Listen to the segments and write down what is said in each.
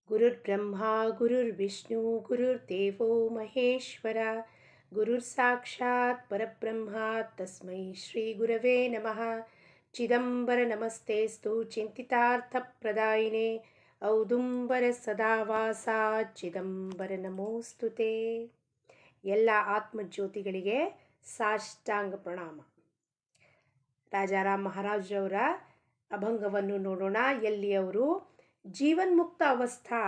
ಗುರುರ್ಬ್ರಹ್ಮ ಗುರುರ್ವಿಷ್ಣು ಗುರುರ್ದೇವೋ ಮಹೇಶ್ವರ ಗುರುರ್ಸಾಕ್ಷಾತ್ ಪರಬ್ರಹ್ಮ ತಸ್ಮೈ ಶ್ರೀ ಗುರವೇ ನಮಃ. ಚಿದಂಬರ ನಮಸ್ತೇಸ್ತು ಚಿಂತಿತಾರ್ಥಪ್ರದಾಯಿನೇ ಔದುಂಬರ ಸದಾವಾಸ ಚಿದಂಬರ ನಮೋಸ್ತುತೆ. ಎಲ್ಲ ಆತ್ಮಜ್ಯೋತಿಗಳಿಗೆ ಸಾಷ್ಟಾಂಗ ಪ್ರಣಾಮ. ರಾಜಾರಾಮ್ ಮಹಾರಾಜ್ರವರ ಅಭಂಗವನ್ನು ನೋಡೋಣ. ಎಲ್ಲಿ ಅವರು ಜೀವನ್ಮುಕ್ತ ಅವಸ್ಥಾ,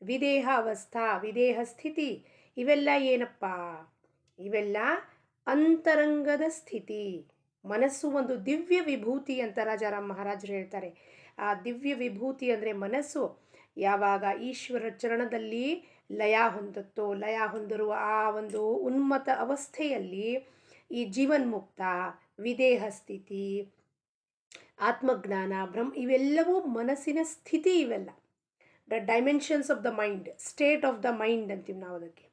ವಿದೇಹ ಅವಸ್ಥಾ, ವಿದೇಹ ಸ್ಥಿತಿ ಇವೆಲ್ಲ ಏನಪ್ಪ? ಇವೆಲ್ಲ ಅಂತರಂಗದ ಸ್ಥಿತಿ. ಮನಸ್ಸು ಒಂದು ದಿವ್ಯ ವಿಭೂತಿ ಅಂತ ರಾಜಾರಾಮ್ ಮಹಾರಾಜರು ಹೇಳ್ತಾರೆ. ಆ ದಿವ್ಯ ವಿಭೂತಿ ಅಂದರೆ ಮನಸ್ಸು ಯಾವಾಗ ಈಶ್ವರ ಚರಣದಲ್ಲಿ ಲಯ ಹೊಂದುತ್ತೋ, ಲಯ ಹೊಂದಿರುವ ಆ ಒಂದು ಉನ್ಮತ್ತ ಅವಸ್ಥೆಯಲ್ಲಿ ಈ ಜೀವನ್ಮುಕ್ತ, ವಿದೇಹ ಸ್ಥಿತಿ, ಆತ್ಮಜ್ಞಾನ, ಇವೆಲ್ಲವೂ ಮನಸ್ಸಿನ ಸ್ಥಿತಿ. ಇವೆಲ್ಲ the dimensions of the mind, state of the mind ಅಂತೀವಿ ನಾವು ಅದಕ್ಕೆ.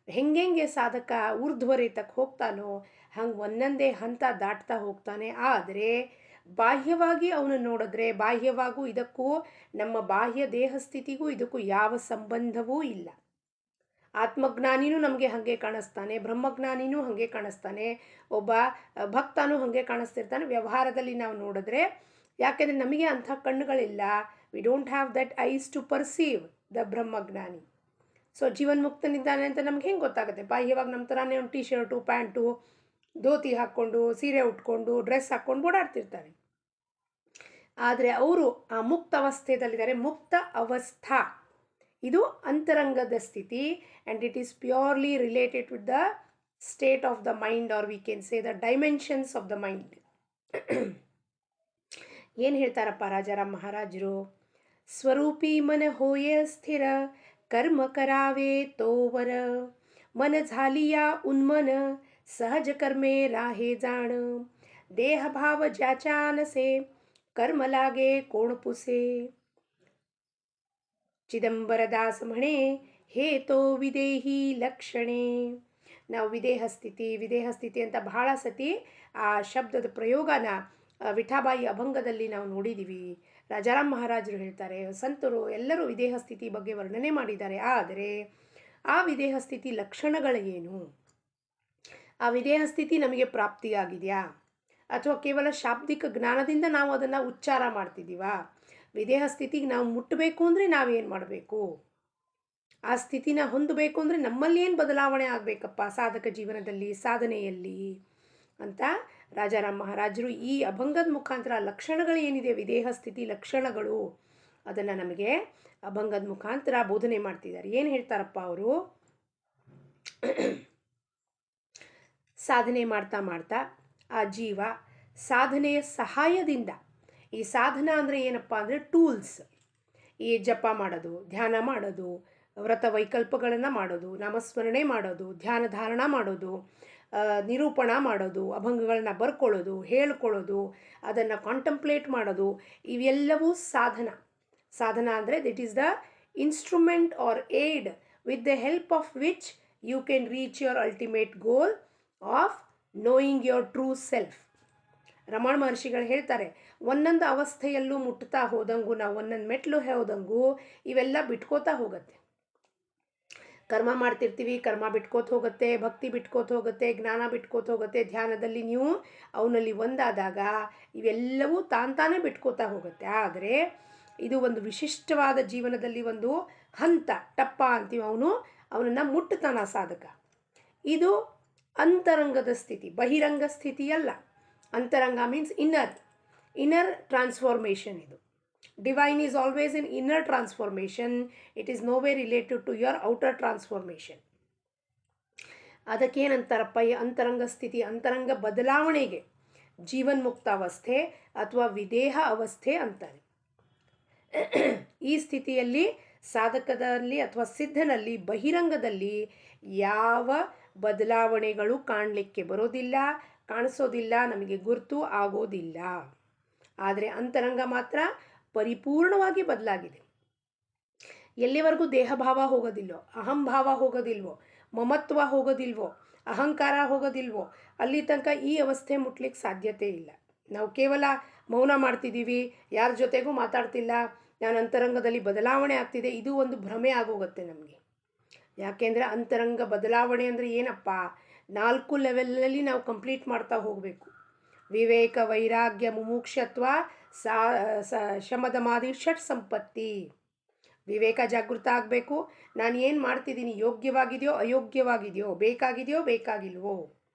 ಹೆಂಗೆ ಸಾಧಕ ಊರ್ಧ್ವರೇತಕ್ಕೆ ಹೋಗ್ತಾನೋ ಹಂಗೆ ಒಂದೊಂದೇ ಹಂತ ದಾಟ್ತಾ ಹೋಗ್ತಾನೆ. ಆದರೆ ಬಾಹ್ಯವಾಗಿ ಅವನು ನೋಡಿದ್ರೆ, ಬಾಹ್ಯವಾಗೂ ಇದಕ್ಕೂ, ನಮ್ಮ ಬಾಹ್ಯ ದೇಹ ಸ್ಥಿತಿಗೂ ಇದಕ್ಕೂ ಯಾವ ಸಂಬಂಧವೂ ಇಲ್ಲ. ಆತ್ಮಜ್ಞಾನಿನೂ ನಮಗೆ ಹಾಗೆ ಕಾಣಿಸ್ತಾನೆ, ಬ್ರಹ್ಮಜ್ಞಾನಿನೂ ಹಾಗೆ ಕಾಣಿಸ್ತಾನೆ, ಒಬ್ಬ ಭಕ್ತನೂ ಹಾಗೆ ಕಾಣಿಸ್ತಿರ್ತಾನೆ ವ್ಯವಹಾರದಲ್ಲಿ ನಾವು ನೋಡಿದ್ರೆ. ಯಾಕೆಂದರೆ ನಮಗೆ ಅಂಥ ಕಣ್ಣುಗಳಿಲ್ಲ. We don't have that eyes to perceive the ಬ್ರಹ್ಮಜ್ಞಾನಿ. ಸೊ ಜೀವನ್ಮುಕ್ತನಿದ್ದಾನೆ ಅಂತ ನಮ್ಗೆ ಹೆಂಗೆ ಗೊತ್ತಾಗುತ್ತೆ? ಬಾಹ್ಯವಾಗಿ ನಮ್ಮ ಥರನೇ ಒಂದು ಟೀ-ಶರ್ಟು, ಪ್ಯಾಂಟು, ಧೋತಿ ಹಾಕ್ಕೊಂಡು, ಸೀರೆ ಉಟ್ಕೊಂಡು, ಡ್ರೆಸ್ ಹಾಕ್ಕೊಂಡು ಓಡಾಡ್ತಿರ್ತಾರೆ. ಆದರೆ ಅವರು ಆ ಮುಕ್ತ ಅವಸ್ಥೆಯಲ್ಲಿದ್ದಾರೆ. ಮುಕ್ತ ಅವಸ್ಥಾ ಇದು ಅಂತರಂಗದ ಸ್ಥಿತಿ. And it is purely related with the state of the mind, or we can say the dimensions of the mind. ಏನು ಹೇಳ್ತಾರಪ್ಪ ರಾಜಾರಾಮ್ ಮಹಾರಾಜರು? ಸ್ವರೂಪಿ ಮನ ಹೋಯ ಸ್ಥಿರ, कर्म करावे तोवर, मन झालिया उन्मन, सहज कर्मे राहे जाण, देह भाव ज्याच्या नसे, कर्म लागे कोण पुसे. ಚಿದಂಬರದಾಸ म्हणे हे तो ವಿದೇಹಿ ಲಕ್ಷಣೆ. ನಾವು ವಿದೇಹ ಸ್ಥಿತಿ ಅಂತ ಬಹಳ ಸತಿ ಆ ಶಬ್ದದ ಪ್ರಯೋಗನ ವಿಠಾಬಾಯಿ ಅಭಂಗದಲ್ಲಿ ನಾವು ನೋಡಿದ್ದೀವಿ. ರಾಜಾರಾಮ್ ಮಹಾರಾಜರು ಹೇಳ್ತಾರೆ, ಸಂತರು ಎಲ್ಲರೂ ವಿದೇಹ ಸ್ಥಿತಿ ಬಗ್ಗೆ ವರ್ಣನೆ ಮಾಡಿದ್ದಾರೆ. ಆದರೆ ಆ ವಿದೇಹ ಸ್ಥಿತಿ ಲಕ್ಷಣಗಳು ಏನು? ಆ ವಿದೇಹ ಸ್ಥಿತಿ ನಮಗೆ ಪ್ರಾಪ್ತಿಯಾಗಿದೆಯಾ ಅಥವಾ ಕೇವಲ ಶಾಬ್ದಿಕ ಜ್ಞಾನದಿಂದ ನಾವು ಅದನ್ನು ಉಚ್ಚಾರ ಮಾಡ್ತಿದ್ದೀವಾ? ವಿದೇಹ ಸ್ಥಿತಿಗೆ ನಾವು ಮುಟ್ಟಬೇಕು ಅಂದರೆ ನಾವೇನು ಮಾಡಬೇಕು? ಆ ಸ್ಥಿತಿನ ಹೊಂದಬೇಕು ಅಂದರೆ ನಮ್ಮಲ್ಲಿ ಏನು ಬದಲಾವಣೆ ಆಗಬೇಕಪ್ಪ ಸಾಧಕ ಜೀವನದಲ್ಲಿ, ಸಾಧನೆಯಲ್ಲಿ ಅಂತ ರಾಜಾರಾಮ್ ಮಹಾರಾಜರು ಈ ಅಭಂಗದ ಮುಖಾಂತರ ಲಕ್ಷಣಗಳು ಏನಿದೆ, ವಿದೇಹ ಸ್ಥಿತಿ ಲಕ್ಷಣಗಳು, ಅದನ್ನು ನಮಗೆ ಅಭಂಗದ ಮುಖಾಂತರ ಬೋಧನೆ ಮಾಡ್ತಿದ್ದಾರೆ. ಏನು ಹೇಳ್ತಾರಪ್ಪ ಅವರು? ಸಾಧನೆ ಮಾಡ್ತಾ ಮಾಡ್ತಾ ಆ ಜೀವ ಸಾಧನೆಯ ಸಹಾಯದಿಂದ, ಈ ಸಾಧನ ಅಂದರೆ ಏನಪ್ಪ ಅಂದರೆ ಟೂಲ್ಸ್, ಈ ಜಪ ಮಾಡೋದು, ಧ್ಯಾನ ಮಾಡೋದು, ವ್ರತ ವೈಕಲ್ಪಗಳನ್ನು ಮಾಡೋದು, ನಾಮಸ್ಮರಣೆ ಮಾಡೋದು, ಧ್ಯಾನ ಧಾರಣ ಮಾಡೋದು, ನಿರೂಪಣ ಮಾಡೋದು, ಅಭಂಗಗಳನ್ನ ಬರ್ಕೊಳ್ಳೋದು, ಹೇಳ್ಕೊಳ್ಳೋದು, ಅದನ್ನು ಕಾಂಟಂಪ್ಲೇಟ್ ಮಾಡೋದು, ಇವೆಲ್ಲವೂ ಸಾಧನ. ಸಾಧನ ಅಂದರೆ that is the instrument or aid with the help of which you can reach your ultimate goal of knowing your true self. Ramana ಮಹರ್ಷಿಗಳು ಹೇಳ್ತಾರೆ, ಒಂದೊಂದು ಅವಸ್ಥೆಯಲ್ಲೂ ಮುಟ್ತಾ ಹೋದಂಗೂ, ನಾವು ಒಂದೊಂದು ಮೆಟ್ಲು ಹೋದಂಗೂ ಇವೆಲ್ಲ ಬಿಟ್ಕೋತಾ ಹೋಗುತ್ತೆ. ಕರ್ಮ ಮಾಡ್ತಿರ್ತೀವಿ, ಕರ್ಮ ಬಿಟ್ಕೋತ ಹೋಗುತ್ತೆ, ಭಕ್ತಿ ಬಿಟ್ಕೋತ ಹೋಗುತ್ತೆ, ಜ್ಞಾನ ಬಿಟ್ಕೋತ ಹೋಗುತ್ತೆ. ಧ್ಯಾನದಲ್ಲಿ ನೀವು ಅವನಲ್ಲಿ ಒಂದಾದಾಗ ಇವೆಲ್ಲವೂ ತಾನೇ ಬಿಟ್ಕೋತಾ ಹೋಗುತ್ತೆ. ಆದರೆ ಇದು ಒಂದು ವಿಶಿಷ್ಟವಾದ ಜೀವನದಲ್ಲಿ ಒಂದು ಹಂತ, ಟಪ್ಪ ಅಂತೀವಿ, ಅವನನ್ನು ಮುಟ್ಟುತ್ತಾನ ಸಾಧಕ. ಇದು ಅಂತರಂಗದ ಸ್ಥಿತಿ, ಬಹಿರಂಗ ಸ್ಥಿತಿಯಲ್ಲ. ಅಂತರಂಗ ಮೀನ್ಸ್ ಇನ್ನರ್ ಟ್ರಾನ್ಸ್ಫಾರ್ಮೇಷನ್. ಇದು divine is always in inner transformation. It is nowhere related to your outer transformation. ಅದಕ್ಕೇನಂತಾರಪ್ಪ ಈ ಅಂತರಂಗ ಸ್ಥಿತಿ? ಅಂತರಂಗ ಬದಲಾವಣೆಗೆ ಜೀವನ್ಮುಕ್ತ ಅವಸ್ಥೆ ಅಥವಾ ವಿದೇಹ ಅವಸ್ಥೆ ಅಂತಾರೆ. ಈ ಸ್ಥಿತಿಯಲ್ಲಿ ಸಾಧಕದಲ್ಲಿ ಅಥವಾ ಸಿದ್ಧನಲ್ಲಿ ಬಹಿರಂಗದಲ್ಲಿ ಯಾವ ಬದಲಾವಣೆಗಳು ಕಾಣಲಿಕ್ಕೆ ಬರೋದಿಲ್ಲ, ಕಾಣಿಸೋದಿಲ್ಲ, ನಮಗೆ ಗುರುತು ಆಗೋದಿಲ್ಲ. ಆದರೆ ಅಂತರಂಗ ಮಾತ್ರ ಪರಿಪೂರ್ಣವಾಗಿ ಬದಲಾಗಿದೆ. ಎಲ್ಲಿವರೆಗೂ ದೇಹಭಾವ ಹೋಗೋದಿಲ್ವೋ, ಅಹಂಭಾವ ಹೋಗೋದಿಲ್ವೋ, ಮಮತ್ವ ಹೋಗೋದಿಲ್ವೋ, ಅಹಂಕಾರ ಹೋಗೋದಿಲ್ವೋ, ಅಲ್ಲಿ ತನಕ ಈ ಅವಸ್ಥೆ ಮುಟ್ಲಿಕ್ಕೆ ಸಾಧ್ಯತೆ ಇಲ್ಲ. ನಾವು ಕೇವಲ ಮೌನ ಮಾಡ್ತಿದ್ದೀವಿ, ಯಾರ ಜೊತೆಗೂ ಮಾತಾಡ್ತಿಲ್ಲ, ನಾನು ಅಂತರಂಗದಲ್ಲಿ ಬದಲಾವಣೆ ಆಗ್ತಿದೆ, ಇದು ಒಂದು ಭ್ರಮೆ ಆಗೋಗುತ್ತೆ ನಮಗೆ. ಯಾಕೆಂದರೆ ಅಂತರಂಗ ಬದಲಾವಣೆ ಅಂದರೆ ಏನಪ್ಪ, 4 ಲೆವೆಲಲ್ಲಿ ನಾವು ಕಂಪ್ಲೀಟ್ ಮಾಡ್ತಾ ಹೋಗಬೇಕು. ವಿವೇಕ, ವೈರಾಗ್ಯ, ಮುಮುಕ್ಷತ್ವ, ಶಮದಮಾದಿ ಷಟ್ ಸಂಪತ್ತಿ. ವಿವೇಕ ಜಾಗೃತ ಆಗಬೇಕು. ನಾನು ಏನು ಮಾಡ್ತಿದ್ದೀನಿ, ಯೋಗ್ಯವಾಗಿದೆಯೋ ಅಯೋಗ್ಯವಾಗಿದೆಯೋ, ಬೇಕಾಗಿಲ್ವೋ,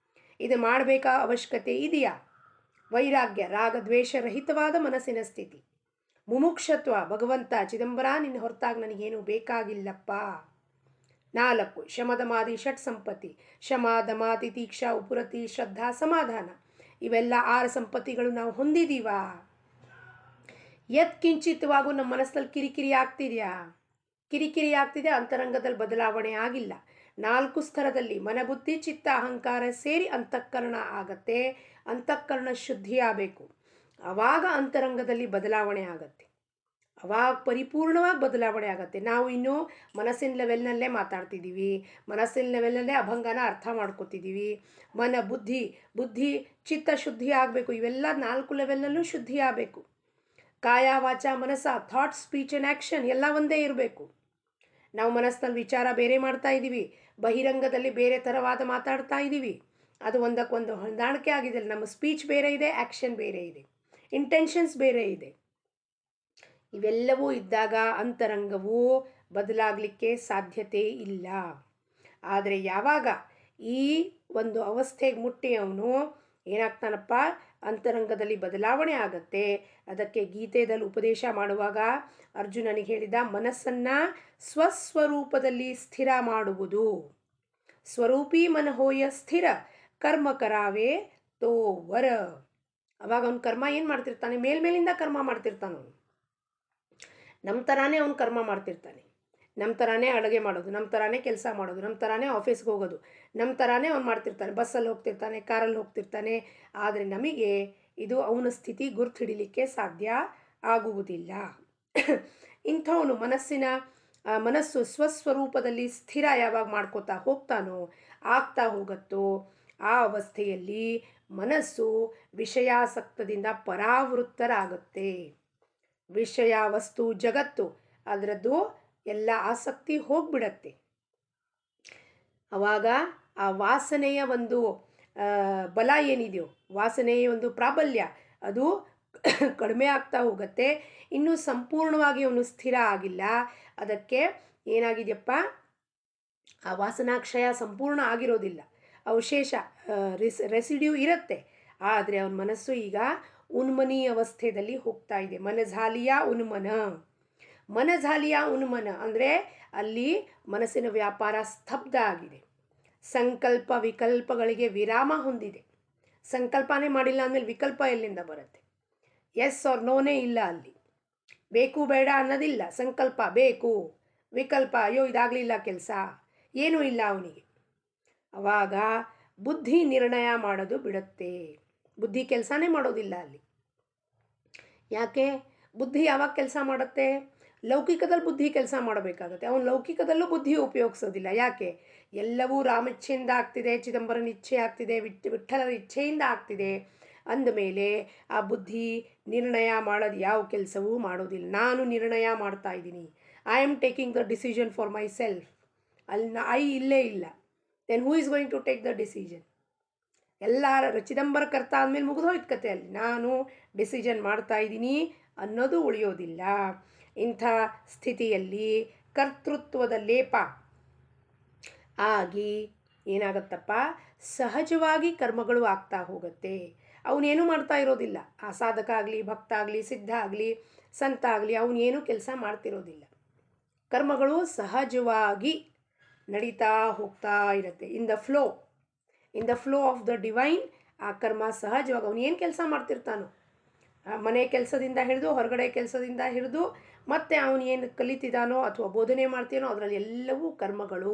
ಇದು ಮಾಡಬೇಕಾ ಅವಶ್ಯಕತೆ ಇದೆಯಾ. ವೈರಾಗ್ಯ, ರಾಗದ್ವೇಷರಹಿತವಾದ ಮನಸ್ಸಿನ ಸ್ಥಿತಿ. ಮುಮುಕ್ಷತ್ವ, ಭಗವಂತ ಚಿದಂಬರ ನಿನ್ನ ಹೊರತಾಗಿ ನನಗೇನು ಬೇಕಾಗಿಲ್ಲಪ್ಪ. 4 ಶಮದಮಾದಿ ಷಟ್ ಸಂಪತ್ತಿ. ಶಮ, ದಮ, ತಿತೀಕ್ಷಾ, ಉಪುರತಿ, ಶ್ರದ್ಧಾ, ಸಮಾಧಾನ. ಇವೆಲ್ಲ 6 ಸಂಪತ್ತಿಗಳು ನಾವು ಹೊಂದಿದ್ದೀವಾ? ಕಿಂಚಿತವಾಗೂ ನಮ್ಮ ಮನಸ್ಸಲ್ಲಿ ಕಿರಿಕಿರಿ ಆಗ್ತಿದೆಯಾ? ಕಿರಿಕಿರಿ ಆಗ್ತಿದೆ, ಅಂತರಂಗದಲ್ಲಿ ಬದಲಾವಣೆ ಆಗಿಲ್ಲ. 4 ಸ್ತರದಲ್ಲಿ ಮನ, ಬುದ್ಧಿ, ಚಿತ್ತ, ಅಹಂಕಾರ ಸೇರಿ ಅಂತಃಕರಣ ಆಗತ್ತೆ. ಅಂತಃಕರಣ ಶುದ್ಧಿ ಆಗಬೇಕು. ಆವಾಗ ಅಂತರಂಗದಲ್ಲಿ ಬದಲಾವಣೆ ಆಗತ್ತೆ. ಅವಾಗ ಪರಿಪೂರ್ಣವಾಗಿ ಬದಲಾವಣೆ ಆಗುತ್ತೆ. ನಾವು ಇನ್ನೂ ಮನಸ್ಸಿನ ಲೆವೆಲ್ನಲ್ಲೇ ಮಾತಾಡ್ತಿದ್ದೀವಿ, ಮನಸ್ಸಿನ ಲೆವೆಲ್ನಲ್ಲೇ ಅಭಂಗನ ಅರ್ಥ ಮಾಡ್ಕೋತಿದ್ದೀವಿ. ಮನ, ಬುದ್ಧಿ ಚಿತ್ತ ಶುದ್ಧಿ ಆಗಬೇಕು. ಇವೆಲ್ಲ 4 ಲೆವೆಲ್ನಲ್ಲೂ ಶುದ್ಧಿ ಆಗಬೇಕು. ಕಾಯ, ವಾಚ, ಮನಸ್ಸ, ಥಾಟ್, ಸ್ಪೀಚ್ ಆ್ಯಂಡ್ ಆ್ಯಕ್ಷನ್ ಎಲ್ಲ ಒಂದೇ ಇರಬೇಕು. ನಾವು ಮನಸ್ಸಿನಲ್ಲಿ ವಿಚಾರ ಬೇರೆ ಮಾಡ್ತಾ ಇದ್ದೀವಿ, ಬಹಿರಂಗದಲ್ಲಿ ಬೇರೆ ಥರವಾದ ಮಾತಾಡ್ತಾ ಇದ್ದೀವಿ. ಅದು ಒಂದಕ್ಕೊಂದು ಹೊಂದಾಣಿಕೆ ಆಗಿದೆ. ನಮ್ಮ ಸ್ಪೀಚ್ ಬೇರೆ ಇದೆ, ಆ್ಯಕ್ಷನ್ ಬೇರೆ ಇದೆ, ಇಂಟೆನ್ಷನ್ಸ್ ಬೇರೆ ಇದೆ. ಇವೆಲ್ಲವೂ ಇದ್ದಾಗ ಅಂತರಂಗವು ಬದಲಾಗಲಿಕ್ಕೆ ಸಾಧ್ಯತೆ ಇಲ್ಲ. ಆದರೆ ಯಾವಾಗ ಈ ಒಂದು ಅವಸ್ಥೆಗೆ ಮುಟ್ಟಿ ಅವನು ಏನಾಗ್ತಾನಪ್ಪ, ಅಂತರಂಗದಲ್ಲಿ ಬದಲಾವಣೆ ಆಗತ್ತೆ. ಅದಕ್ಕೆ ಗೀತೆಯಲ್ಲಿ ಉಪದೇಶ ಮಾಡುವಾಗ ಅರ್ಜುನನಿಗೆ ಹೇಳಿದ, ಮನಸ್ಸನ್ನು ಸ್ವಸ್ವರೂಪದಲ್ಲಿ ಸ್ಥಿರ ಮಾಡುವುದು. ಸ್ವರೂಪಿ ಮನಹೋಯ ಸ್ಥಿರ ಕರ್ಮ ಕರಾವೇ ತೋವರ. ಅವಾಗ ಅವನ ಕರ್ಮ ಏನು ಮಾಡ್ತಿರ್ತಾನೆ, ಮೇಲ್ಮೇಲಿಂದ ಕರ್ಮ ಮಾಡ್ತಿರ್ತಾನೆ. ಅವನು ನಮ್ಮ ಥರಾನೇ ಅವನು ಕರ್ಮ ಮಾಡ್ತಿರ್ತಾನೆ. ನಮ್ಮ ಥರಾನೇ ಅಡುಗೆ ಮಾಡೋದು, ನಮ್ಮ ಥರಾನೇ ಕೆಲಸ ಮಾಡೋದು, ನಮ್ಮ ಥರಾನೇ ಆಫೀಸ್ಗೆ ಹೋಗೋದು, ನಮ್ಮ ಥರಾನೇ ಅವ್ನು ಮಾಡ್ತಿರ್ತಾನೆ. ಬಸ್ಸಲ್ಲಿ ಹೋಗ್ತಿರ್ತಾನೆ, ಕಾರಲ್ಲಿ ಹೋಗ್ತಿರ್ತಾನೆ. ಆದರೆ ನಮಗೆ ಇದು ಅವನ ಸ್ಥಿತಿ ಗುರ್ತು ಹಿಡಿಲಿಕ್ಕೆ ಸಾಧ್ಯ ಆಗುವುದಿಲ್ಲ. ಇಂಥವನು ಮನಸ್ಸು ಸ್ವಸ್ವರೂಪದಲ್ಲಿ ಸ್ಥಿರ ಯಾವಾಗ ಮಾಡ್ಕೋತಾ ಹೋಗ್ತಾನೋ, ಆಗ್ತಾ ಹೋಗುತ್ತೋ, ಆ ಅವಸ್ಥೆಯಲ್ಲಿ ಮನಸ್ಸು ವಿಷಯಾಸಕ್ತದಿಂದ ಪರಾವೃತ್ತರಾಗುತ್ತೆ. ವಿಷಯ, ವಸ್ತು, ಜಗತ್ತು ಅದರದ್ದು ಎಲ್ಲ ಆಸಕ್ತಿ ಹೋಗ್ಬಿಡತ್ತೆ. ಆವಾಗ ಆ ವಾಸನೆಯ ಒಂದು ಬಲ ಏನಿದೆಯೋ, ವಾಸನೆಯ ಒಂದು ಪ್ರಾಬಲ್ಯ ಅದು ಕಡಿಮೆ ಆಗ್ತಾ ಹೋಗುತ್ತೆ. ಇನ್ನೂ ಸಂಪೂರ್ಣವಾಗಿ ಅವನು ಸ್ಥಿರ ಆಗಿಲ್ಲ. ಅದಕ್ಕೆ ಏನಾಗಿದೆಯಪ್ಪ, ಆ ವಾಸನಾಕ್ಷಯ ಸಂಪೂರ್ಣ ಆಗಿರೋದಿಲ್ಲ, ಅವಶೇಷ ರೆಸಿಡ್ಯೂ ಇರುತ್ತೆ. ಆದರೆ ಅವನ ಮನಸ್ಸು ಈಗ ಉನ್ಮನಿ ಅವಸ್ಥೆಯಲ್ಲಿ ಹೋಗ್ತಾ ಇದೆ. ಮನಝಾಲಿಯ ಉನ್ಮನ ಅಂದರೆ ಅಲ್ಲಿ ಮನಸ್ಸಿನ ವ್ಯಾಪಾರ ಸ್ತಬ್ಧ ಆಗಿದೆ. ಸಂಕಲ್ಪ ವಿಕಲ್ಪಗಳಿಗೆ ವಿರಾಮ ಹೊಂದಿದೆ. ಸಂಕಲ್ಪನೇ ಮಾಡಿಲ್ಲ ಅಂದಮೇಲೆ ವಿಕಲ್ಪ ಎಲ್ಲಿಂದ ಬರುತ್ತೆ? ಎಸ್ ಆರ್ ನೋನೇ ಇಲ್ಲ ಅಲ್ಲಿ. ಬೇಕು ಬೇಡ ಅನ್ನೋದಿಲ್ಲ. ಸಂಕಲ್ಪ ಬೇಕು, ವಿಕಲ್ಪ ಅಯ್ಯೋ ಇದಾಗಲಿಲ್ಲ ಕೆಲಸ, ಏನೂ ಇಲ್ಲ ಅವನಿಗೆ. ಆವಾಗ ಬುದ್ಧಿ ನಿರ್ಣಯ ಮಾಡೋದು ಬಿಡುತ್ತೆ. ಬುದ್ಧಿ ಕೆಲಸನೇ ಮಾಡೋದಿಲ್ಲ ಅಲ್ಲಿ. ಯಾಕೆ? ಬುದ್ಧಿ ಯಾವಾಗ ಕೆಲಸ ಮಾಡುತ್ತೆ? ಲೌಕಿಕದಲ್ಲಿ ಬುದ್ಧಿ ಕೆಲಸ ಮಾಡಬೇಕಾಗತ್ತೆ. ಅವನು ಲೌಕಿಕದಲ್ಲೂ ಬುದ್ಧಿ ಉಪಯೋಗಿಸೋದಿಲ್ಲ. ಯಾಕೆ? ಎಲ್ಲವೂ ರಾಮಿಚ್ಛೆಯಿಂದ ಆಗ್ತಿದೆ, ಚಿದಂಬರನ ಇಚ್ಛೆ ಆಗ್ತಿದೆ, ವಿಠ್ಠಲರ ಇಚ್ಛೆಯಿಂದ ಆಗ್ತಿದೆ ಅಂದಮೇಲೆ ಆ ಬುದ್ಧಿ ನಿರ್ಣಯ ಮಾಡೋದು ಯಾವ ಕೆಲಸವೂ ಮಾಡೋದಿಲ್ಲ. ನಾನು ನಿರ್ಣಯ ಮಾಡ್ತಾ ಇದ್ದೀನಿ, I am taking the decision for myself. ಅಲ್ಲಿ ಐ ಇಲ್ಲೇ ಇಲ್ಲ. Then who is going to take the decision? ಎಲ್ಲ ಚಿದಂಬರ ಕರ್ತ ಆದಮೇಲೆ ಮುಗಿದೋಯ್ತು ಕತೆ. ಅಲ್ಲಿ ನಾನು ಡಿಸಿಷನ್ ಮಾಡ್ತಾ ಇದ್ದೀನಿ ಅನ್ನೋದು ಉಳಿಯೋದಿಲ್ಲ. ಇಂಥ ಸ್ಥಿತಿಯಲ್ಲಿ ಕರ್ತೃತ್ವದ ಲೇಪ ಆಗಿ ಏನಾಗತ್ತಪ್ಪ, ಸಹಜವಾಗಿ ಕರ್ಮಗಳು ಆಗ್ತಾ ಹೋಗುತ್ತೆ. ಅವನೇನು ಮಾಡ್ತಾ ಇರೋದಿಲ್ಲ. ಆ ಸಾಧಕ ಆಗಲಿ, ಭಕ್ತ ಆಗಲಿ, ಸಿದ್ಧ ಆಗಲಿ, ಸಂತ ಆಗಲಿ, ಅವನೇನು ಕೆಲಸ ಮಾಡ್ತಿರೋದಿಲ್ಲ. ಕರ್ಮಗಳು ಸಹಜವಾಗಿ ನಡೀತಾ ಹೋಗ್ತಾ ಇರುತ್ತೆ. In the flow of the divine ಆ ಕರ್ಮ ಸಹಜವಾಗಿ ಅವನು ಏನು ಕೆಲಸ ಮಾಡ್ತಿರ್ತಾನೋ, ಮನೆ ಕೆಲಸದಿಂದ ಹಿಡಿದು ಹೊರಗಡೆ ಕೆಲಸದಿಂದ ಹಿಡಿದು ಮತ್ತು ಅವನು ಏನು ಕಲಿತಿದ್ದಾನೋ ಅಥವಾ ಬೋಧನೆ ಮಾಡ್ತೀನೋ ಅದರಲ್ಲಿ ಎಲ್ಲವೂ ಕರ್ಮಗಳು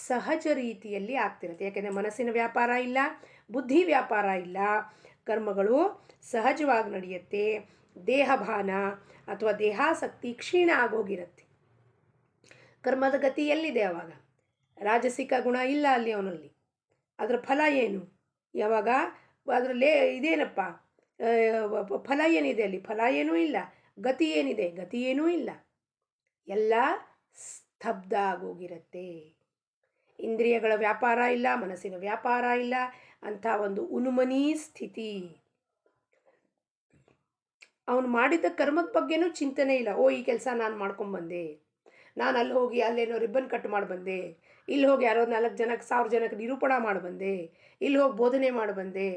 ಸಹಜ ರೀತಿಯಲ್ಲಿ ಆಗ್ತಿರುತ್ತೆ. ಯಾಕೆಂದರೆ ಮನಸ್ಸಿನ ವ್ಯಾಪಾರ ಇಲ್ಲ, ಬುದ್ಧಿ ವ್ಯಾಪಾರ ಇಲ್ಲ, ಕರ್ಮಗಳು ಸಹಜವಾಗಿ ನಡೆಯುತ್ತೆ. ದೇಹಭಾನ ಅಥವಾ ದೇಹಾಸಕ್ತಿ ಕ್ಷೀಣ ಆಗೋಗಿರುತ್ತೆ. ಕರ್ಮದ ಗತಿ ಎಲ್ಲಿದೆ? ಆವಾಗ ರಾಜಸಿಕ ಗುಣ ಇಲ್ಲ ಅಲ್ಲಿ ಅವನಲ್ಲಿ. ಅದರ ಫಲ ಏನು? ಯಾವಾಗ ಅದರಲ್ಲೇ ಇದೇನಪ್ಪ ಫಲ ಏನಿದೆ ಅಲ್ಲಿ? ಫಲ ಏನೂ ಇಲ್ಲ. ಗತಿ ಏನಿದೆ? ಗತಿ ಏನೂ ಇಲ್ಲ. ಎಲ್ಲ ಸ್ತಬ್ಧ ಆಗೋಗಿರುತ್ತೆ. ಇಂದ್ರಿಯಗಳ ವ್ಯಾಪಾರ ಇಲ್ಲ, ಮನಸ್ಸಿನ ವ್ಯಾಪಾರ ಇಲ್ಲ, ಅಂಥ ಒಂದು ಉನ್ಮನಿ ಸ್ಥಿತಿ. ಅವನು ಮಾಡಿದ ಕರ್ಮದ ಬಗ್ಗೆನೂ ಚಿಂತನೆ ಇಲ್ಲ. ಓ, ಈ ಕೆಲಸ ನಾನು ಮಾಡ್ಕೊಂಬಂದೆ, ನಾನು ಅಲ್ಲಿ ಹೋಗಿ ಅಲ್ಲೇನೋ ರಿಬ್ಬನ್ ಕಟ್ ಮಾಡಿ ಬಂದೆ, ಇಲ್ಲಿ ಹೋಗಿ ಯಾರೋ 4 ಜನಕ್ಕೆ 1000 ಜನಕ್ಕೆ ನಿರೂಪಣೆ ಮಾಡಿ ಬಂದೆ, ಇಲ್ಲಿ ಹೋಗಿ ಬೋಧನೆ ಮಾಡಿ ಬಂದೆ,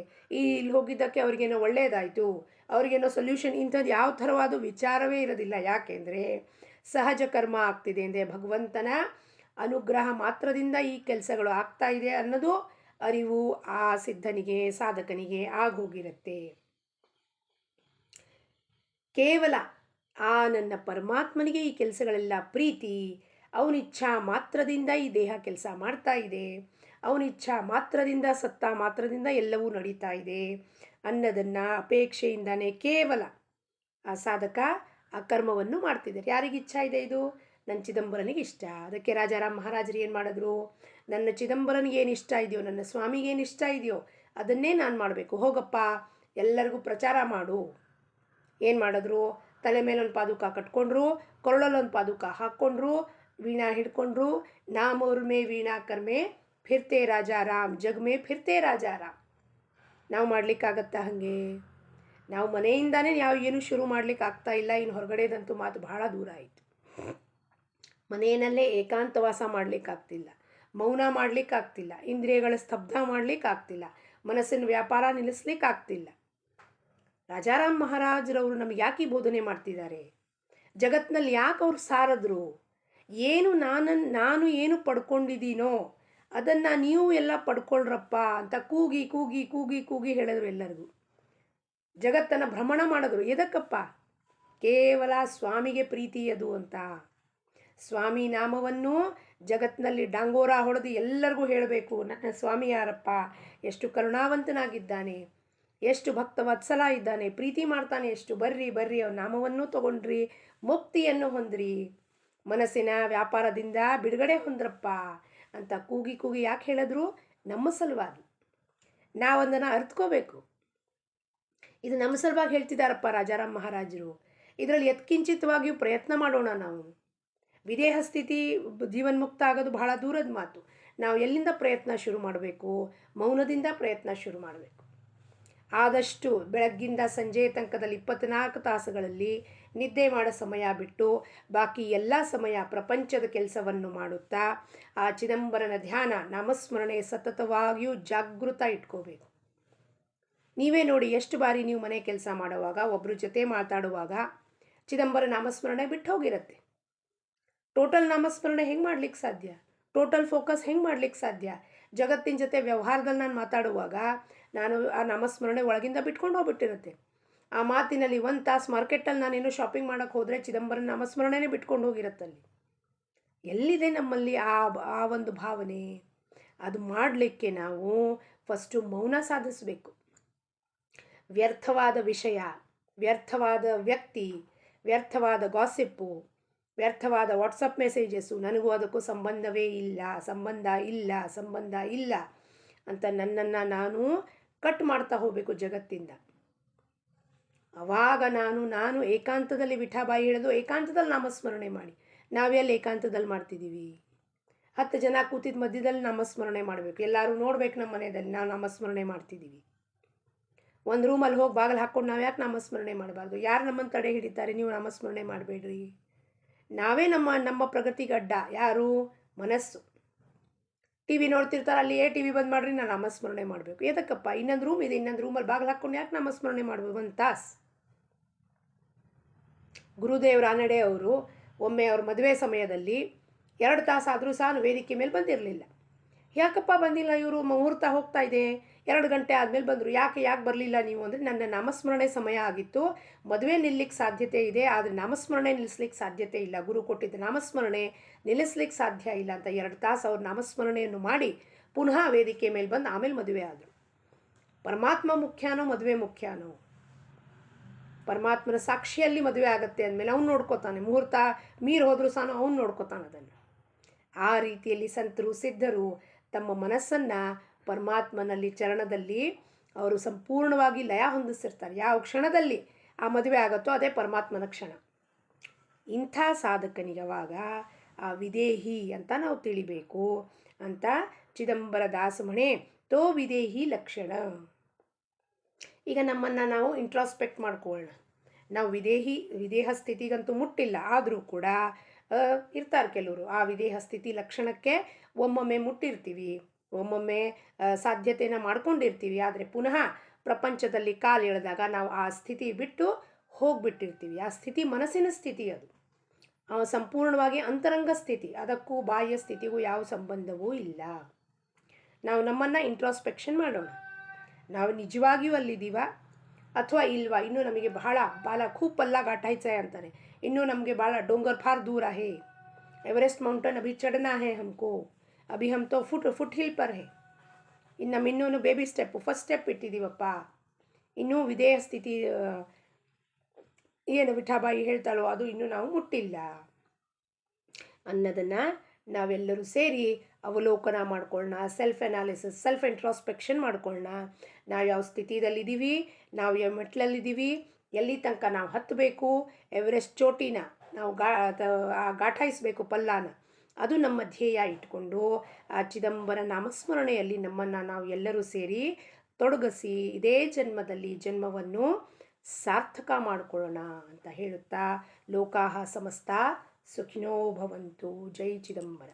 ಇಲ್ಲಿ ಹೋಗಿದ್ದಕ್ಕೆ ಅವ್ರಿಗೇನೋ ಒಳ್ಳೆಯದಾಯಿತು, ಅವ್ರಿಗೇನೋ ಸೊಲ್ಯೂಷನ್, ಇಂಥದ್ದು ಯಾವ ಥರವಾದ ವಿಚಾರವೇ ಇರೋದಿಲ್ಲ. ಯಾಕೆಂದರೆ ಸಹಜ ಕರ್ಮ ಆಗ್ತಿದೆ ಅಂದರೆ ಭಗವಂತನ ಅನುಗ್ರಹ ಮಾತ್ರದಿಂದ ಈ ಕೆಲಸಗಳು ಆಗ್ತಾ ಇದೆ ಅನ್ನೋದು ಅರಿವು ಆ ಸಿದ್ಧನಿಗೆ, ಸಾಧಕನಿಗೆ ಆಗೋಗಿರುತ್ತೆ. ಕೇವಲ ಆ ನನ್ನ ಪರಮಾತ್ಮನಿಗೆ ಈ ಕೆಲಸಗಳೆಲ್ಲ ಪ್ರೀತಿ, ಅವನಿಚ್ಛಾ ಮಾತ್ರದಿಂದ ಈ ದೇಹ ಕೆಲಸ ಮಾಡ್ತಾ ಇದೆ, ಅವನಿಚ್ಛಾ ಮಾತ್ರದಿಂದ, ಸತ್ತ ಮಾತ್ರದಿಂದ ಎಲ್ಲವೂ ನಡೀತಾ ಇದೆ ಅನ್ನೋದನ್ನು ಅಪೇಕ್ಷೆಯಿಂದಾನೇ ಕೇವಲ ಆ ಸಾಧಕ ಆ ಕರ್ಮವನ್ನು ಮಾಡ್ತಿದ್ದಾರೆ. ಯಾರಿಗೆ ಇಚ್ಛಾ ಇದೆ? ಇದು ನನ್ನ ಚಿದಂಬರನಿಗೆ ಇಷ್ಟ. ಅದಕ್ಕೆ ರಾಜಾರಾಮ್ ಮಹಾರಾಜರು ಏನು ಮಾಡಿದ್ರು? ನನ್ನ ಚಿದಂಬರನಿಗೆ ಏನು ಇಷ್ಟ ಇದೆಯೋ, ನನ್ನ ಸ್ವಾಮಿಗೆ ಏನು ಇಷ್ಟ ಇದೆಯೋ ಅದನ್ನೇ ನಾನು ಮಾಡಬೇಕು. ಹೋಗಪ್ಪ, ಎಲ್ಲರಿಗೂ ಪ್ರಚಾರ ಮಾಡು. ಏನು ಮಾಡಿದ್ರು? ತಲೆ ಮೇಲೊಂದು ಪಾದುಕ ಕಟ್ಕೊಂಡ್ರು, ಕೊರಳಲ್ಲೊಂದು ಪಾದುಕ ಹಾಕ್ಕೊಂಡ್ರು, ವೀಣಾ ಹಿಡ್ಕೊಂಡ್ರು. ನಾಮೋರ್ ಮೇ ವೀಣಾ ಕರ್ಮೆ ಫಿರ್ತೆ ರಾಜಾರಾಮ್, ಜಗ್ ಮೇ ಫಿರ್ತೆ ರಾಜಾರಾಮ್. ನಾವು ಮಾಡ್ಲಿಕ್ಕಾಗತ್ತಾ ಹಾಗೆ? ನಾವು ಮನೆಯಿಂದಾನೇ ಏನು ಶುರು ಮಾಡ್ಲಿಕ್ಕೆ ಆಗ್ತಾ ಇಲ್ಲ. ಇನ್ನು ಹೊರಗಡೆದಂತೂ ಮಾತು ಬಹಳ ದೂರ ಆಯಿತು. ಮನೆಯಲ್ಲೇ ಏಕಾಂತವಾಸ ಮಾಡ್ಲಿಕ್ಕಾಗ್ತಿಲ್ಲ, ಮೌನ ಮಾಡ್ಲಿಕ್ಕಾಗ್ತಿಲ್ಲ, ಇಂದ್ರಿಯಗಳ ಸ್ತಬ್ಧ ಮಾಡ್ಲಿಕ್ಕಾಗ್ತಿಲ್ಲ, ಮನಸ್ಸಿನ ವ್ಯಾಪಾರ ನಿಲ್ಲಿಸ್ಲಿಕ್ಕಾಗ್ತಿಲ್ಲ. ರಾಜಾರಾಮ್ ಮಹಾರಾಜರವರು ನಮಗೆ ಯಾಕೆ ಬೋಧನೆ ಮಾಡ್ತಿದ್ದಾರೆ? ಜಗತ್ತಿನಲ್ಲಿ ಯಾಕೆ ಅವ್ರು ಸಾರಿದ್ರು? ಏನು ನಾನು ಏನು ಪಡ್ಕೊಂಡಿದ್ದೀನೋ ಅದನ್ನು ನೀವು ಎಲ್ಲ ಪಡ್ಕೊಳ್ರಪ್ಪ ಅಂತ ಕೂಗಿ ಕೂಗಿ ಕೂಗಿ ಕೂಗಿ ಹೇಳಿದ್ರು ಎಲ್ಲರಿಗೂ. ಜಗತ್ತನ್ನು ಭ್ರಮಣ ಮಾಡಿದ್ರು. ಎದಕ್ಕಪ್ಪ? ಕೇವಲ ಸ್ವಾಮಿಗೆ ಪ್ರೀತಿಯದು ಅಂತ. ಸ್ವಾಮಿ ನಾಮವನ್ನು ಜಗತ್ತಿನಲ್ಲಿ ಡಾಂಗೋರ ಹೊಡೆದು ಎಲ್ಲರಿಗೂ ಹೇಳಬೇಕು, ನನ್ನ ಸ್ವಾಮಿ ಯಾರಪ್ಪ, ಎಷ್ಟು ಕರುಣಾವಂತನಾಗಿದ್ದಾನೆ, ಎಷ್ಟು ಭಕ್ತವತ್ಸಲ ಇದ್ದಾನೆ, ಪ್ರೀತಿ ಮಾಡ್ತಾನೆ, ಎಷ್ಟು ಬರ್ರಿ ಬರ್ರಿ ಅವ್ರ ನಾಮವನ್ನು ತಗೊಂಡ್ರಿ, ಮುಕ್ತಿಯನ್ನು ಹೊಂದ್ರಿ, ಮನಸ್ಸಿನ ವ್ಯಾಪಾರದಿಂದ ಬಿಡುಗಡೆ ಹೊಂದ್ರಪ್ಪ ಅಂತ ಕೂಗಿ ಕೂಗಿ ಯಾಕೆ ಹೇಳಿದ್ರು? ನಮ್ಮ ಸಲುವಾಗಿ. ನಾವು ಅದನ್ನು ಅರ್ಥಕೋಬೇಕು. ಇದು ನಮ್ಮ ಸಲುವಾಗಿ ಹೇಳ್ತಿದ್ದಾರಪ್ಪ ರಾಜಾರಾಮ್ ಮಹಾರಾಜರು. ಇದರಲ್ಲಿ ಯತ್ಕಿಂಚಿತವಾಗಿಯೂ ಪ್ರಯತ್ನ ಮಾಡೋಣ. ನಾವು ವಿದೇಹ ಸ್ಥಿತಿ ಜೀವನ್ಮುಕ್ತ ಆಗೋದು ಬಹಳ ದೂರದ ಮಾತು. ನಾವು ಎಲ್ಲಿಂದ ಪ್ರಯತ್ನ ಶುರು ಮಾಡಬೇಕು? ಮೌನದಿಂದ ಪ್ರಯತ್ನ ಶುರು ಮಾಡಬೇಕು. ಆದಷ್ಟು ಬೆಳಗ್ಗಿಂದ ಸಂಜೆ ತನಕದಲ್ಲಿ 24 ತಾಸುಗಳಲ್ಲಿ ನಿದ್ದೆ ಮಾಡೋ ಸಮಯ ಬಿಟ್ಟು ಬಾಕಿ ಎಲ್ಲ ಸಮಯ ಪ್ರಪಂಚದ ಕೆಲಸವನ್ನು ಮಾಡುತ್ತಾ ಆ ಚಿದಂಬರನ ಧ್ಯಾನ ನಾಮಸ್ಮರಣೆ ಸತತವಾಗಿಯೂ ಜಾಗೃತ ಇಟ್ಕೋಬೇಕು. ನೀವೇ ನೋಡಿ, ಎಷ್ಟು ಬಾರಿ ನೀವು ಮನೆ ಕೆಲಸ ಮಾಡುವಾಗ, ಒಬ್ಬರ ಜೊತೆ ಮಾತಾಡುವಾಗ ಚಿದಂಬರ ನಾಮಸ್ಮರಣೆ ಬಿಟ್ಟು ಹೋಗಿರುತ್ತೆ. ಟೋಟಲ್ ನಾಮಸ್ಮರಣೆ ಹೆಂಗೆ ಮಾಡ್ಲಿಕ್ಕೆ ಸಾಧ್ಯ? ಟೋಟಲ್ ಫೋಕಸ್ ಹೆಂಗೆ ಮಾಡ್ಲಿಕ್ಕೆ ಸಾಧ್ಯ? ಜಗತ್ತಿನ ಜೊತೆ ವ್ಯವಹಾರದಲ್ಲಿ ನಾನು ಮಾತಾಡುವಾಗ ನಾನು ಆ ನಾಮಸ್ಮರಣೆ ಒಳಗಿಂದ ಬಿಟ್ಕೊಂಡು ಹೋಗ್ಬಿಟ್ಟಿರುತ್ತೆ. ಆ ಮಾತಿನಲ್ಲಿ 1 ತಾಸು ಮಾರ್ಕೆಟಲ್ಲಿ ನಾನೇನು ಶಾಪಿಂಗ್ ಮಾಡೋಕ್ಕೆ ಹೋದರೆ ಚಿದಂಬರನ ನಾಮಸ್ಮರಣೆನೇ ಬಿಟ್ಕೊಂಡು ಹೋಗಿರುತ್ತಲ್ಲಿ. ಎಲ್ಲಿದೆ ನಮ್ಮಲ್ಲಿ ಆ ಒಂದು ಭಾವನೆ? ಅದು ಮಾಡಲಿಕ್ಕೆ ನಾವು ಫಸ್ಟು ಮೌನ ಸಾಧಿಸಬೇಕು. ವ್ಯರ್ಥವಾದ ವಿಷಯ, ವ್ಯರ್ಥವಾದ ವ್ಯಕ್ತಿ, ವ್ಯರ್ಥವಾದ ಗಾಸಿಪ್ಪು, ವ್ಯರ್ಥವಾದ ವಾಟ್ಸಪ್ ಮೆಸೇಜಸ್ಸು, ನನಗೂ ಅದಕ್ಕೂ ಸಂಬಂಧವೇ ಇಲ್ಲ, ಸಂಬಂಧ ಇಲ್ಲ ಅಂತ ನನ್ನನ್ನು ನಾನು ಕಟ್ ಮಾಡ್ತಾ ಹೋಗಬೇಕು ಜಗತ್ತಿಂದ. ಆವಾಗ ನಾನು ಏಕಾಂತದಲ್ಲಿ ವಿಠಾಬಾಯಿ ಹೇಳೋದು, ಏಕಾಂತದಲ್ಲಿ ನಾಮಸ್ಮರಣೆ ಮಾಡಿ. ನಾವೆಲ್ಲ ಏಕಾಂತದಲ್ಲಿ ಮಾಡ್ತಿದ್ದೀವಿ? 10 ಜನ ಕೂತಿದ್ದ ಮಧ್ಯದಲ್ಲಿ ನಾಮಸ್ಮರಣೆ ಮಾಡಬೇಕು. ಎಲ್ಲರೂ ನೋಡ್ಬೇಕು ನಮ್ಮ ಮನೆಯಲ್ಲಿ ನಾವು ನಾಮಸ್ಮರಣೆ ಮಾಡ್ತಿದ್ದೀವಿ. ಒಂದು ರೂಮಲ್ಲಿ ಹೋಗಿ ಬಾಗಿಲು ಹಾಕ್ಕೊಂಡು ನಾವು ಯಾಕೆ ನಾಮಸ್ಮರಣೆ ಮಾಡಬಾರ್ದು? ಯಾರು ನಮ್ಮನ್ನು ತಡೆ ಹಿಡಿತಾರೆ? ನೀವು ನಾಮಸ್ಮರಣೆ ಮಾಡಬೇಡ್ರಿ. ನಾವೇ ನಮ್ಮ ಪ್ರಗತಿಗಡ್ಡ. ಯಾರು? ಮನಸ್ಸು. ಟಿ ವಿ ನೋಡ್ತಿರ್ತಾರೆ, ಅಲ್ಲಿ ಟಿ ವಿ ಬಂದ್ ಮಾಡ್ರಿ, ನಾನು ನಾಮಸ್ಮರಣೆ ಮಾಡಬೇಕು. ಎದಕ್ಕಪ್ಪ? ಇನ್ನೊಂದು ರೂಮ್ ಇದೆ, ಇನ್ನೊಂದು ರೂಮಲ್ಲಿ ಬಾಗಿಲು ಹಾಕ್ಕೊಂಡು ಯಾಕೆ ನಾಮಸ್ಮರಣೆ ಮಾಡ್ಬೋದು? 1 ತಾಸು. ಗುರುದೇವ್ ರಾನಡೆ ಅವರು ಒಮ್ಮೆ ಅವ್ರ ಮದುವೆ ಸಮಯದಲ್ಲಿ 2 ತಾಸು ಆದರೂ ಸಹ ವೇದಿಕೆ ಮೇಲೆ ಬಂದಿರಲಿಲ್ಲ. ಯಾಕಪ್ಪ ಬಂದಿಲ್ಲ ಇವರು? ಮುಹೂರ್ತ ಹೋಗ್ತಾ ಇದೆ, 2 ಗಂಟೆ ಆದಮೇಲೆ ಬಂದರು. ಯಾಕೆ ಬರಲಿಲ್ಲ ನೀವು ಅಂದರೆ, ನನ್ನ ನಾಮಸ್ಮರಣೆ ಸಮಯ ಆಗಿತ್ತು, ಮದುವೆ ನಿಲ್ಲಿಕ್ಕೆ ಸಾಧ್ಯತೆ ಇದೆ, ಆದರೆ ನಾಮಸ್ಮರಣೆ ನಿಲ್ಲಿಸ್ಲಿಕ್ಕೆ ಸಾಧ್ಯತೆ ಇಲ್ಲ, ಗುರು ಕೊಟ್ಟಿದ್ದ ನಾಮಸ್ಮರಣೆ ನಿಲ್ಲಿಸ್ಲಿಕ್ಕೆ ಸಾಧ್ಯ ಇಲ್ಲ ಅಂತ 2 ತಾಸು ಅವ್ರ ನಾಮಸ್ಮರಣೆಯನ್ನು ಮಾಡಿ ಪುನಃ ವೇದಿಕೆ ಮೇಲೆ ಬಂದು ಆಮೇಲೆ ಮದುವೆ ಆದರು. ಪರಮಾತ್ಮ ಮುಖ್ಯನೋ ಮದುವೆ ಮುಖ್ಯನೋ? ಪರಮಾತ್ಮನ ಸಾಕ್ಷಿಯಲ್ಲಿ ಮದುವೆ ಆಗುತ್ತೆ ಅಂದಮೇಲೆ ಅವ್ನು ನೋಡ್ಕೋತಾನೆ. ಮುಹೂರ್ತ ಮೀರಿ ಹೋದರೂ ಸಹ ಅವ್ನು ನೋಡ್ಕೋತಾನೆ ಅದನ್ನು. ಆ ರೀತಿಯಲ್ಲಿ ಸಂತರು ಸಿದ್ಧರು ತಮ್ಮ ಮನಸ್ಸನ್ನು ಪರಮಾತ್ಮನಲ್ಲಿ ಚರಣದಲ್ಲಿ ಅವರು ಸಂಪೂರ್ಣವಾಗಿ ಲಯ ಹೊಂದಿಸಿರ್ತಾರೆ. ಯಾವ ಕ್ಷಣದಲ್ಲಿ ಆ ಮದುವೆ ಆಗುತ್ತೋ ಅದೇ ಪರಮಾತ್ಮನ ಕ್ಷಣ. ಇಂಥ ಸಾಧಕನಿಗೆ ಅವಾಗ ಆ ವಿದೇಹಿ ಅಂತ ನಾವು ತಿಳಿಬೇಕು ಅಂತ ಚಿದಂಬರ ದಾಸಮಣೆ ತೋ ವಿದೇಹಿ ಲಕ್ಷಣ. ಈಗ ನಮ್ಮನ್ನು ನಾವು ಇಂಟ್ರಾಸ್ಪೆಕ್ಟ್ ಮಾಡ್ಕೊಳ್ಳೋಣ. ನಾವು ವಿದೇಹ ಸ್ಥಿತಿಗಂತೂ ಮುಟ್ಟಿಲ್ಲ, ಆದರೂ ಕೂಡ ಇರ್ತಾರೆ ಕೆಲವರು ಆ ವಿದೇಹ ಸ್ಥಿತಿ ಲಕ್ಷಣಕ್ಕೆ ಒಮ್ಮೊಮ್ಮೆ ಮುಟ್ಟಿರ್ತೀವಿ, ಒಮ್ಮೊಮ್ಮೆ ಸಾಧ್ಯತೆಯನ್ನು ಮಾಡ್ಕೊಂಡಿರ್ತೀವಿ. ಆದರೆ ಪುನಃ ಪ್ರಪಂಚದಲ್ಲಿ ಕಾಲು ಎಳೆದಾಗ ನಾವು ಆ ಸ್ಥಿತಿ ಬಿಟ್ಟು ಹೋಗಿಬಿಟ್ಟಿರ್ತೀವಿ. ಆ ಸ್ಥಿತಿ ಮನಸ್ಸಿನ ಸ್ಥಿತಿ, ಅದು ಸಂಪೂರ್ಣವಾಗಿ ಅಂತರಂಗ ಸ್ಥಿತಿ, ಅದಕ್ಕೂ ಬಾಹ್ಯ ಸ್ಥಿತಿಗೂ ಯಾವ ಸಂಬಂಧವೂ ಇಲ್ಲ. ನಾವು ನಮ್ಮನ್ನು ಇಂಟ್ರಾಸ್ಪೆಕ್ಷನ್ ಮಾಡೋಣ. ನಾವು ನಿಜವಾಗಿಯೂ ಅಲ್ಲಿದ್ದೀವ ಅಥವಾ ಇಲ್ವಾ? ಇನ್ನೂ ನಮಗೆ ಬಹಳ ಖೂಪ್ ಪಲ್ಲ ಗಾಟಾಯ್ಸ ಅಂತಾರೆ. ಇನ್ನೂ ನಮಗೆ ಭಾಳ ಡೋಂಗರ್ ಫಾರ್ ದೂರ ಹೇ, ಎವರೆಸ್ಟ್ ಮೌಂಟನ್ ಅಭಿ ಚढ़ना है हमको, ಅಭಿ ಹಮ್ ತೋ ಫುಟ್ ಹಿಲ್ ಪರ್ ಹೇ. ಇನ್ನು ನಮ್ಮ ಇನ್ನೂ ಬೇಬಿ ಫಸ್ಟ್ ಸ್ಟೆಪ್ ಇಟ್ಟಿದ್ದೀವಪ್ಪ. ಇನ್ನೂ ವಿಧೇಯ ಸ್ಥಿತಿ ಏನು ವಿಠಾಬಾಯಿ ಹೇಳ್ತಾಳೋ ಅದು ಇನ್ನೂ ನಾವು ಮುಟ್ಟಿಲ್ಲ ಅನ್ನೋದನ್ನು ನಾವೆಲ್ಲರೂ ಸೇರಿ ಅವಲೋಕನ ಮಾಡ್ಕೊಳ್ಳೋಣ. ಸೆಲ್ಫ್ ಅನಾಲಿಸಿಸ್, ಸೆಲ್ಫ್ ಇಂಟ್ರಾಸ್ಪೆಕ್ಷನ್ ಮಾಡ್ಕೊಳ್ಳೋಣ. ನಾವು ಯಾವ ಸ್ಥಿತಿದಲ್ಲಿದ್ದೀವಿ, ನಾವು ಯಾವ ಮೆಟ್ಲಲ್ಲಿದ್ದೀವಿ, ಎಲ್ಲಿ ತನಕ ನಾವು ಹತ್ತಬೇಕು, ಎವರೆಸ್ಟ್ ಚೋಟಿನ ನಾವು ಗಾಠಾಯಿಸಬೇಕು ಪಲ್ಲಾನ, ಅದು ನಮ್ಮ ಧ್ಯೇಯ ಇಟ್ಕೊಂಡು ಆ ಚಿದಂಬರ ನಾಮಸ್ಮರಣೆಯಲ್ಲಿ ನಮ್ಮನ್ನು ನಾವು ಎಲ್ಲರೂ ಸೇರಿ ತೊಡಗಿಸಿ ಇದೇ ಜನ್ಮವನ್ನು ಸಾರ್ಥಕ ಮಾಡಿಕೊಳ್ಳೋಣ ಅಂತ ಹೇಳುತ್ತಾ ಲೋಕಾಹ ಸಮಸ್ತ ಸುಖಿನೋ ಭವಂತು. ಜೈ ಚಿದಂಬರ.